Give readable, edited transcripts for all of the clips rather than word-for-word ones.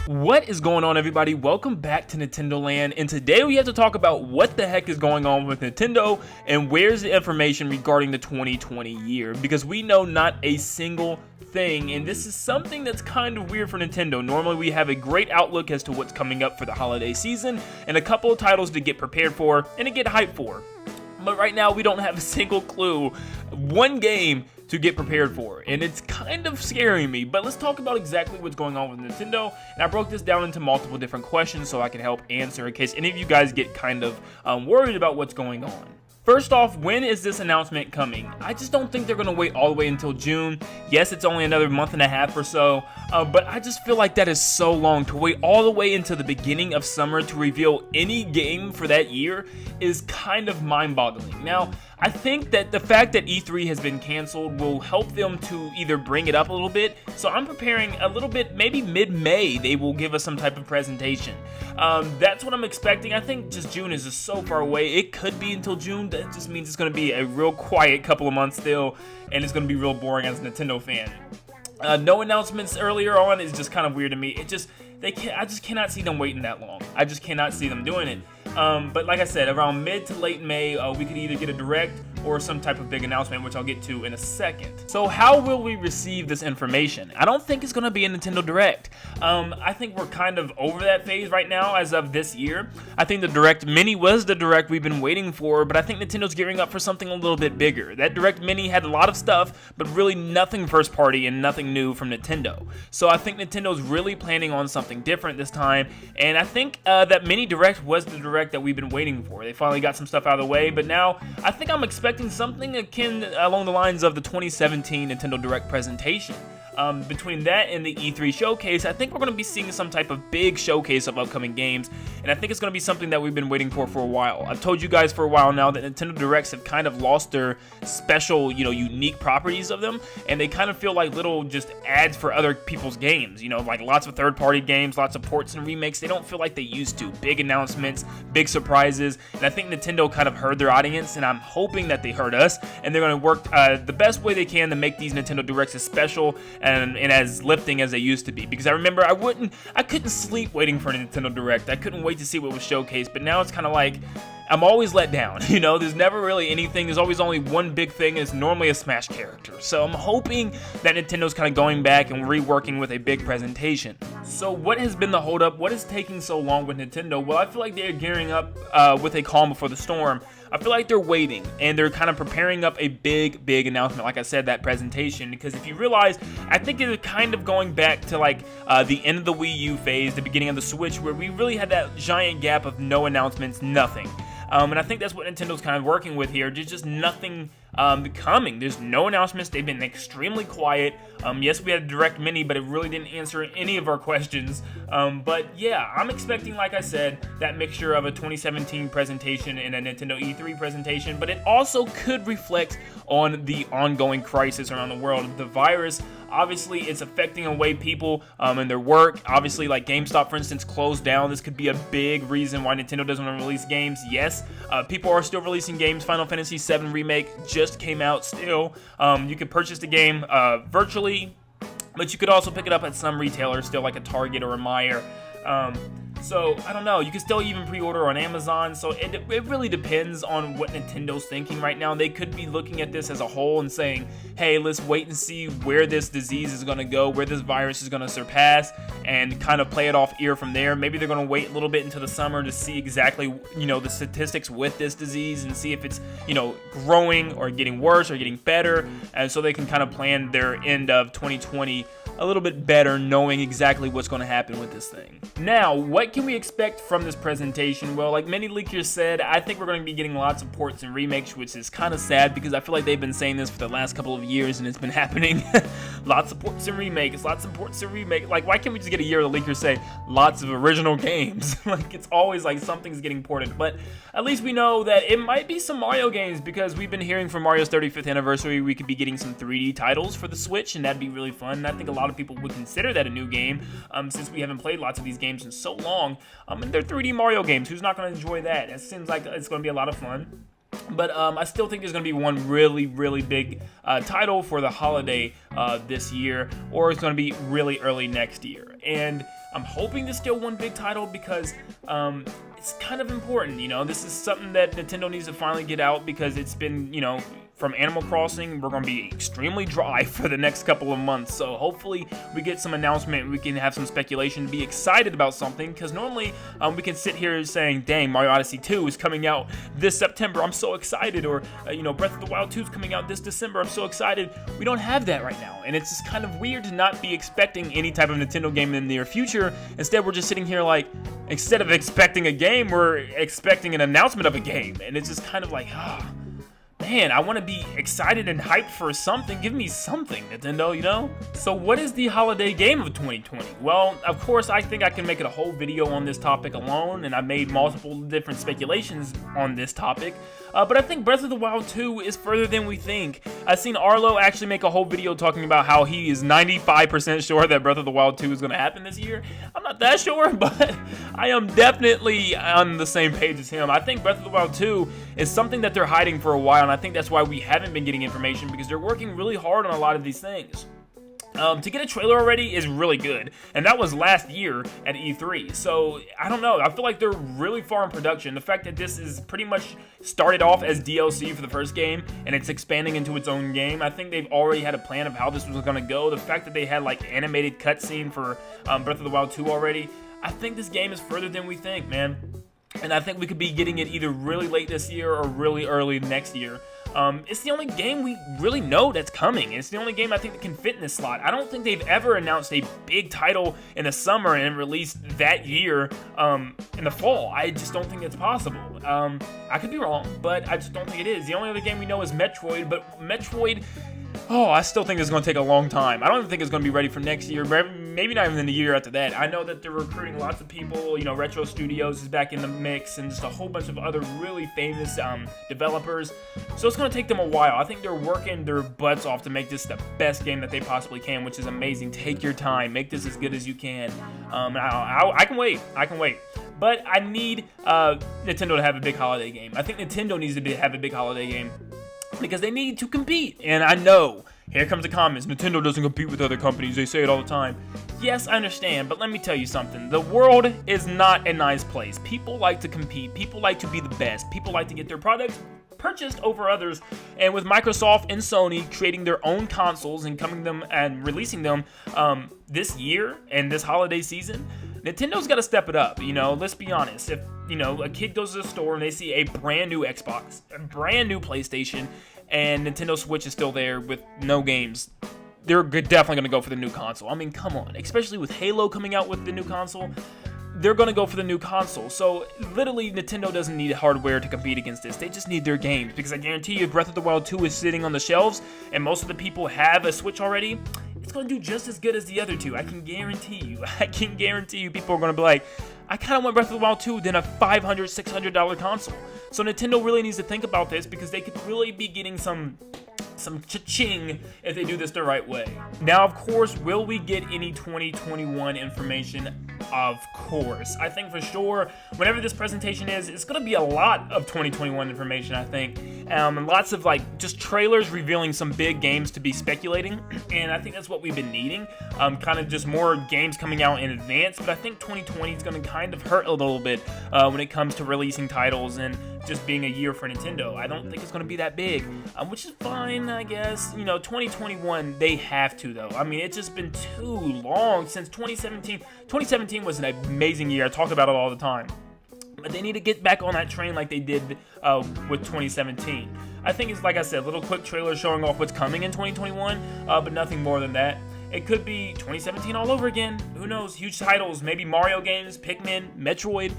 What is going on, everybody? Welcome back to Nintendo Land, and today we have to talk about what the heck is going on with Nintendo and where's the information regarding the 2020 year, because we know not a single thing, and this is something that's kind of weird for Nintendo. Normally we have a great outlook as to what's coming up for the holiday season and a couple of titles to get prepared for and to get hyped for. But right now we don't have a single clue, one game to get prepared for, and it's kind of scaring me. But let's talk about exactly what's going on with Nintendo, and I broke this down into multiple different questions so I can help answer in case any of you guys get kind of worried about what's going on. First off, when is this announcement coming? I just don't think they're going to wait all the way until June. Yes, it's only another month and a half or so, but I just feel like that is so long. To wait all the way into the beginning of summer to reveal any game for that year is kind of mind-boggling. Now, I think that the fact that E3 has been canceled will help them to either bring it up a little bit, so I'm preparing a little bit, maybe mid-May they will give us some type of presentation. That's what I'm expecting. I think just June is just so far away. It could be until June. That just means it's going to be a real quiet couple of months still, and it's going to be real boring as a Nintendo fan. No announcements earlier on is just kind of weird to me. I just cannot see them waiting that long. I just cannot see them doing it. But like I said, around mid to late May, we could either get a direct or some type of big announcement, which I'll get to in a second. So how will we receive this information? I don't think it's going to be a Nintendo Direct. I think we're kind of over that phase right now as of this year. I think the Direct Mini was the Direct we've been waiting for, but I think Nintendo's gearing up for something a little bit bigger. That Direct Mini had a lot of stuff, but really nothing first party and nothing new from Nintendo. So I think Nintendo's really planning on something different this time, and I think that Mini Direct was the Direct that we've been waiting for. They finally got some stuff out of the way, but now I think I'm expecting something akin along the lines of the 2017 Nintendo Direct presentation. Between that and the E3 showcase, I think we're going to be seeing some type of big showcase of upcoming games, and I think it's going to be something that we've been waiting for a while. I've told you guys for a while now that Nintendo Directs have kind of lost their special, unique properties of them, and they kind of feel like little just ads for other people's games, like lots of third-party games, lots of ports and remakes. They don't feel like they used to. Big announcements, big surprises, and I think Nintendo kind of heard their audience, and I'm hoping that they heard us, and they're going to work the best way they can to make these Nintendo Directs as special and as lifting as they used to be. Because I remember I couldn't sleep waiting for a Nintendo Direct. I couldn't wait to see what was showcased, but now it's kind of like I'm always let down. There's never really anything. There's always only one big thing, and it's normally a Smash character. So I'm hoping that Nintendo's kind of going back and reworking with a big presentation. So what has been the holdup? What is taking so long with Nintendo? Well, I feel like they're gearing up with a calm before the storm. I feel like they're waiting, and they're kind of preparing up a big announcement, like I said, that presentation, because if you realize, I think they're kind of going back to like the end of the Wii U phase, the beginning of the Switch, where we really had that giant gap of no announcements, nothing. And I think that's what Nintendo's kind of working with here. There's just nothing coming. There's no announcements. They've been extremely quiet. Yes, we had a Direct Mini, but it really didn't answer any of our questions. But yeah, I'm expecting, like I said, that mixture of a 2017 presentation and a Nintendo E3 presentation, but it also could reflect on the ongoing crisis around the world. The virus, obviously, it's affecting away people and their work. Obviously, like GameStop, for instance, closed down. This could be a big reason why Nintendo doesn't want to release games. Yes, people are still releasing games. Final Fantasy VII Remake just came out still. You could purchase the game virtually, but you could also pick it up at some retailers still, like a Target or a Meijer. So, I don't know, you can still even pre-order on Amazon, so it really depends on what Nintendo's thinking right now. They could be looking at this as a whole and saying, hey, let's wait and see where this disease is going to go, where this virus is going to surpass, and kind of play it off ear from there. Maybe they're going to wait a little bit into the summer to see exactly, the statistics with this disease and see if it's, growing or getting worse or getting better, and so they can kind of plan their end of 2020 a little bit better, knowing exactly what's going to happen with this thing. Now, what can we expect from this presentation? Well, like many leakers said, I think we're going to be getting lots of ports and remakes, which is kind of sad because I feel like they've been saying this for the last couple of years and it's been happening. Lots of ports and remakes, lots of ports and remakes. Like, why can't we just get a year the leakers say lots of original games? Like, it's always like something's getting ported, but at least we know that it might be some Mario games because we've been hearing from Mario's 35th anniversary we could be getting some 3D titles for the Switch, and that'd be really fun. And I think a lot of people would consider that a new game since we haven't played lots of these games in so long. And they're 3D Mario games. Who's not going to enjoy that? It seems like it's going to be a lot of fun. But I still think there's going to be one really, really big title for the holiday this year, or it's going to be really early next year. And I'm hoping there's still one big title because it's kind of important. You know, this is something that Nintendo needs to finally get out because it's been, you know, from Animal Crossing, we're going to be extremely dry for the next couple of months. So hopefully we get some announcement, we can have some speculation, be excited about something, because normally we can sit here saying, dang, Mario Odyssey 2 is coming out this September, I'm so excited, or you know, Breath of the Wild 2 is coming out this December, I'm so excited. We don't have that right now, and it's just kind of weird to not be expecting any type of Nintendo game in the near future. Instead, we're just sitting here like, instead of expecting a game, we're expecting an announcement of a game, and it's just kind of like, man, I want to be excited and hyped for something. Give me something, Nintendo, you know? So what is the holiday game of 2020? Well, of course, I think I can make it a whole video on this topic alone, and I made multiple different speculations on this topic. But I think Breath of the Wild 2 is further than we think. I've seen Arlo actually make a whole video talking about how he is 95% sure that Breath of the Wild 2 is going to happen this year. I'm not that sure, but I am definitely on the same page as him. I think Breath of the Wild 2 is something that they're hiding for a while, and I think that's why we haven't been getting information, because they're working really hard on a lot of these things. To get a trailer already is really good, and that was last year at E3, so I don't know, I feel like they're really far in production. The fact that this is pretty much started off as DLC for the first game, and it's expanding into its own game, I think they've already had a plan of how this was going to go. The fact that they had like animated cutscene for Breath of the Wild 2 already, I think this game is further than we think, man. And I think we could be getting it either really late this year or really early next year. It's the only game we really know that's coming. It's the only game I think that can fit in this slot. I don't think they've ever announced a big title in the summer and released that year in the fall. I just don't think it's possible. I could be wrong, but I just don't think it is. The only other game we know is Metroid, but Metroid, I still think it's going to take a long time. I don't even think it's going to be ready for next year, maybe not even in the year after that. I know that they're recruiting lots of people. You know, Retro Studios is back in the mix, and just a whole bunch of other really famous developers. So it's going to take them a while. I think they're working their butts off to make this the best game that they possibly can, which is amazing. Take your time. Make this as good as you can. I can wait. I can wait. But I need Nintendo to have a big holiday game. I think Nintendo needs to have a big holiday game, because they need to compete. And I know, here comes the comments, Nintendo doesn't compete with other companies, they say it all the time. Yes, I understand, but let me tell you something. The world is not a nice place. People like to compete, people like to be the best, people like to get their products purchased over others. And with Microsoft and Sony creating their own consoles and coming them and releasing them this year and this holiday season, Nintendo's got to step it up. You know, let's be honest. If, you know, a kid goes to the store and they see a brand new Xbox, a brand new PlayStation, and Nintendo Switch is still there with no games, they're definitely going to go for the new console. I mean, come on. Especially with Halo coming out with the new console, they're going to go for the new console. So, literally, Nintendo doesn't need hardware to compete against this. They just need their games. Because I guarantee you, if Breath of the Wild 2 is sitting on the shelves, and most of the people have a Switch already, it's going to do just as good as the other two. I can guarantee you. I can guarantee you people are going to be like, I kind of want Breath of the Wild 2 than a $500, $600 console. So Nintendo really needs to think about this, because they could really be getting some cha-ching if they do this the right way. Now, of course, will we get any 2021 information? Of course. I think for sure, whenever this presentation is, it's going to be a lot of 2021 information, I think. And lots of, like, just trailers revealing some big games to be speculating. And I think that's what we've been needing. Kind of just more games coming out in advance. But I think 2020 is going to kind of hurt a little bit when it comes to releasing titles and just being a year for Nintendo. I don't think it's going to be that big, which is fine, I guess. You know, 2021, they have to, though. I mean, it's just been too long since 2017. 2017 was an amazing year. I talk about it all the time. But they need to get back on that train like they did with 2017. I think it's, like I said, little quick trailers showing off what's coming in 2021, but nothing more than that. It could be 2017 all over again. Who knows? Huge titles, maybe Mario games, Pikmin, Metroid.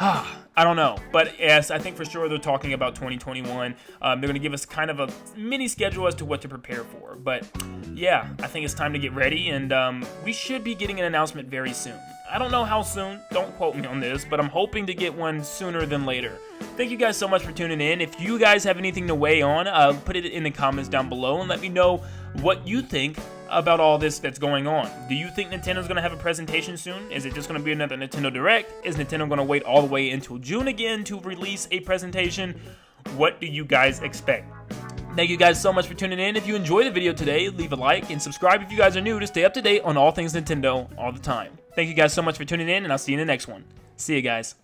I don't know, but yes, I think for sure they're talking about 2021. They're going to give us kind of a mini schedule as to what to prepare for. But yeah, I think it's time to get ready, and we should be getting an announcement very soon. I don't know how soon, don't quote me on this, but I'm hoping to get one sooner than later. Thank you guys so much for tuning in. If you guys have anything to weigh on, put it in the comments down below and let me know what you think about all this that's going on. Do you think Nintendo's going to have a presentation soon? Is it just going to be another Nintendo Direct? Is Nintendo going to wait all the way until June again to release a presentation? What do you guys expect? Thank you guys so much for tuning in. If you enjoyed the video today, leave a like and subscribe if you guys are new to stay up to date on all things Nintendo all the time. Thank you guys so much for tuning in, and I'll see you in the next one. See you guys.